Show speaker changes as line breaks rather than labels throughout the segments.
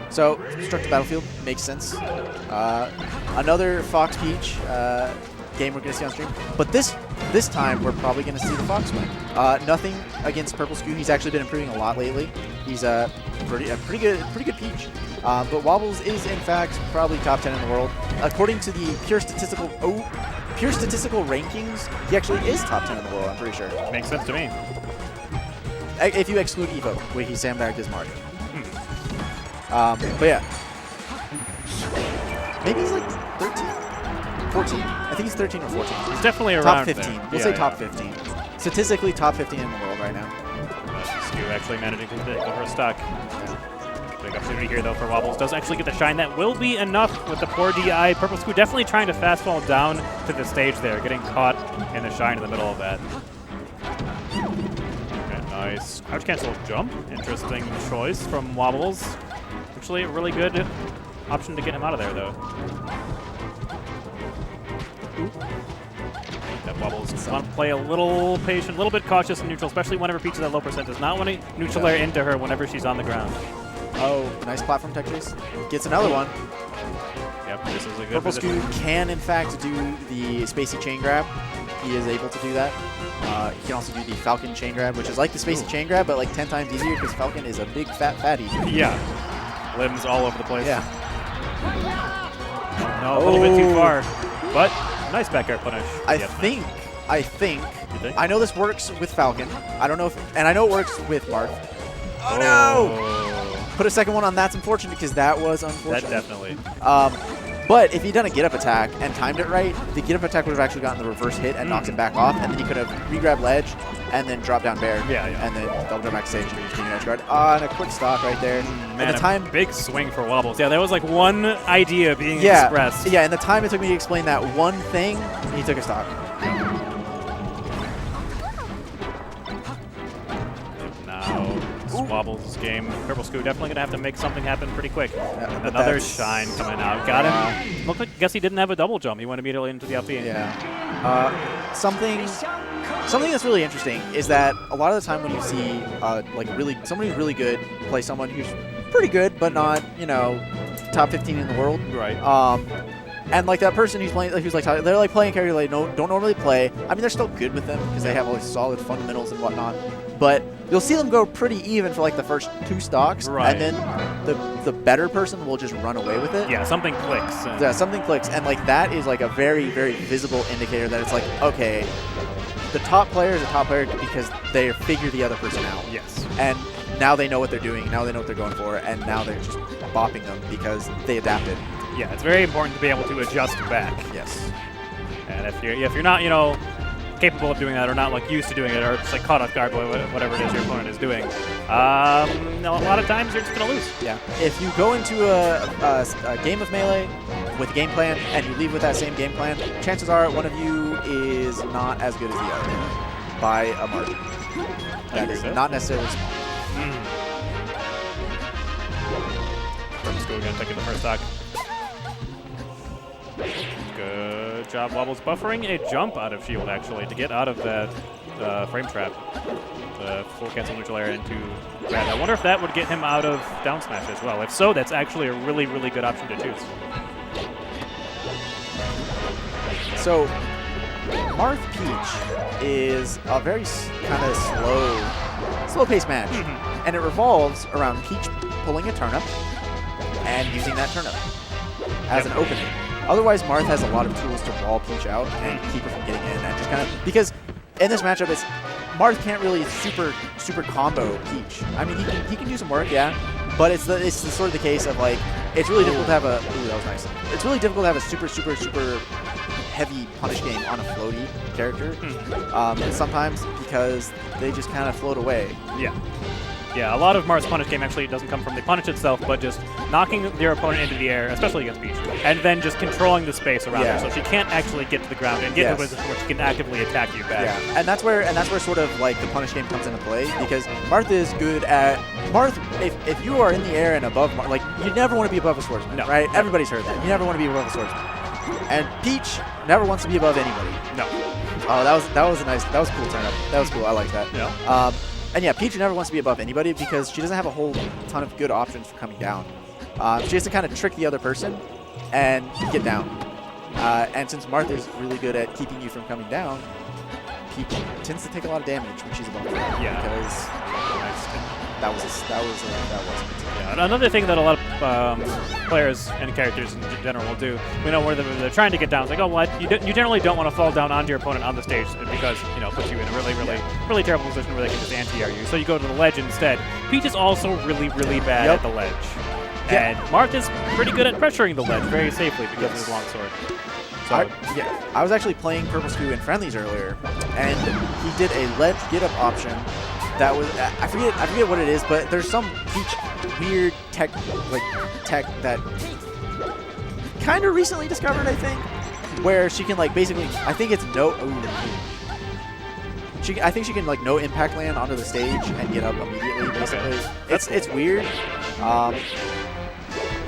So, Destruct the Battlefield makes sense. Another Fox Peach game we're going to see on stream. But this time, we're probably going to see the Fox win. Nothing against Purple Skew. He's actually been improving a lot lately. He's a pretty good Peach. But Wobbles is, in fact, probably top 10 in the world. According to the pure statistical rankings, he actually is top 10 in the world, I'm pretty sure.
Makes sense to me.
If you exclude Evo, where he sandbagged his Marth. But yeah. Maybe he's like 13? 14? I think he's 13 or 14.
He's definitely around
top 15.
there.
We'll say top 15. Statistically, top 15 in the world right now.
Skew actually managing to go for a stock. Big opportunity here, though, for Wobbles. Does actually get the shine. That will be enough with the poor DI. Purple Skew definitely trying to fast fall down to the stage there, getting caught in the shine in the middle of that. Okay, nice. Crouch cancel jump. Interesting choice from Wobbles. Actually, a really good option to get him out of there, though. That Wobbles want to play a little patient, a little bit cautious and neutral, especially whenever Peach is at low percent. Does not want to neutral air into her whenever she's on the ground.
Oh, nice platform tech chase. Gets another one.
Yep, this is a good
Purple
position.
Skew can, in fact, do the Spacey chain grab. He is able to do that. He can also do the Falcon chain grab, which is like the Spacey chain grab, but like 10 times easier because Falcon is a big fat fatty.
Yeah. Limbs all over the place.
Yeah.
No, a little bit too far. But nice back air punish.
I think.
You think?
I know this works with Falcon. I don't know if, and I know it works with Marth. Oh no! Put a second one on. That's unfortunate because that was unfortunate.
That definitely.
But if he'd done a get-up attack and timed it right, the get-up attack would have actually gotten the reverse hit and knocked him back off, and then he could have re-grabbed ledge and then dropped down bair.
Yeah.
And then double jump back stage and just edge guard. And a quick stock right there.
Man,
and the time,
big swing for Wobbles. Yeah, that was like one idea being expressed.
Yeah, and the time it took me to explain that one thing, he took a stock.
Wobbles game. Purple Skew definitely going to have to make something happen pretty quick.
Yeah,
another shine coming out. Got him. Looked like, guess he didn't have a double jump. He went immediately into the up B.
Yeah. Something that's really interesting is that a lot of the time when you see somebody who's really good play someone who's pretty good but not, top 15 in the world.
Right.
And like that person who's playing, they're like playing a character they don't normally play. I mean, they're still good with them because they have all these solid fundamentals and whatnot. But you'll see them go pretty even for like the first 2 stocks,
right.
And then the better person will just run away with it.
Yeah, something clicks.
Yeah, something clicks, and like that is like a very, very visible indicator that it's like, okay, the top player is a top player because they figure the other person out.
Yes.
And now they know what they're doing. Now they know what they're going for, and now they're just bopping them because they adapted.
Yeah, it's very important to be able to adjust back.
Yes.
And if you're not, capable of doing that or not like used to doing it or just like caught off guard by whatever it is your opponent is doing, a lot of times you're just going to lose.
Yeah. If you go into a game of Melee with a game plan and you leave with that same game plan, chances are one of you is not as good as the other by a margin. That is not necessarily small.
Let's go again, taking the first stock. Good job, Wobbles. Buffering a jump out of shield, actually, to get out of that frame trap. The full cancel neutral air into grab. I wonder if that would get him out of down smash as well. If so, that's actually a really, really good option to choose.
So, Marth Peach is a very kind of slow-paced match, and it revolves around Peach pulling a turnip and using that turnip as an opening. Otherwise, Marth has a lot of tools to wall Peach out and keep her from getting in, and just kind of because in this matchup, Marth can't really super combo Peach. I mean, he can do some work, yeah, but it's the sort of the case of like it's really difficult to have a. Ooh, that was nice. It's really difficult to have a super heavy punish game on a floaty character. Sometimes because they just kind of float away.
Yeah, a lot of Marth's punish game actually doesn't come from the punish itself, but just knocking your opponent into the air, especially against Peach, and then just controlling the space around her, so she can't actually get to the ground and get to a position where she can actively attack you back.
Yeah, and that's where sort of like the punish game comes into play because Marth is good at If you are in the air and above, like you never want to be above a swordsman, right? Everybody's heard that. You never want to be above a swordsman, and Peach never wants to be above anybody.
No.
Oh, that was a cool turn up. That was cool. I like that.
Yeah.
And yeah, Peach never wants to be above anybody because she doesn't have a whole ton of good options for coming down. She has to kind of trick the other person and get down. And since Marth is really good at keeping you from coming down, he tends to take a lot of damage when she's above the ground.
Yeah.
Because that was
Yeah, another thing that a lot of players and characters in general will do, where they're trying to get down, it's like, oh, well, you generally don't want to fall down onto your opponent on the stage because, puts you in a really terrible position where they can just anti-air you. So you go to the ledge instead. Peach is also really bad at the ledge. And Marth is pretty good at pressuring the ledge very safely because of his longsword. So
I was actually playing Purple Screw in friendlies earlier, and he did a ledge get-up option that was, I forget what it is, but there's some Peach weird tech that kind of recently discovered, I think, where she can basically, I think it's I think she can no impact land onto the stage and get up immediately. Basically,
okay.
It's weird.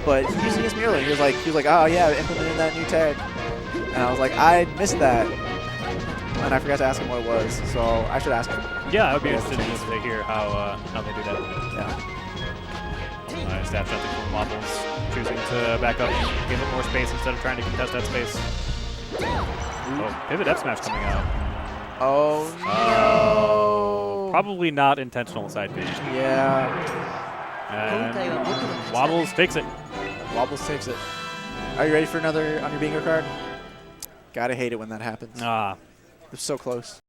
But he used it against me earlier. He was like, oh yeah, I implemented that new tag, and I was like, I missed that, and I forgot to ask him what it was. So I should ask him.
Yeah, I would be interested to hear how they do that.
Yeah.
Nice dash nothing from Wobbles, choosing to back up, give it more space instead of trying to contest that space. Oh, pivot F smash coming out.
Oh no!
Probably not intentional side B.
Yeah.
And Wobbles takes it.
Wobbles takes it. Are you ready for another on your bingo card? Gotta hate it when that happens.
Ah.
It's so close.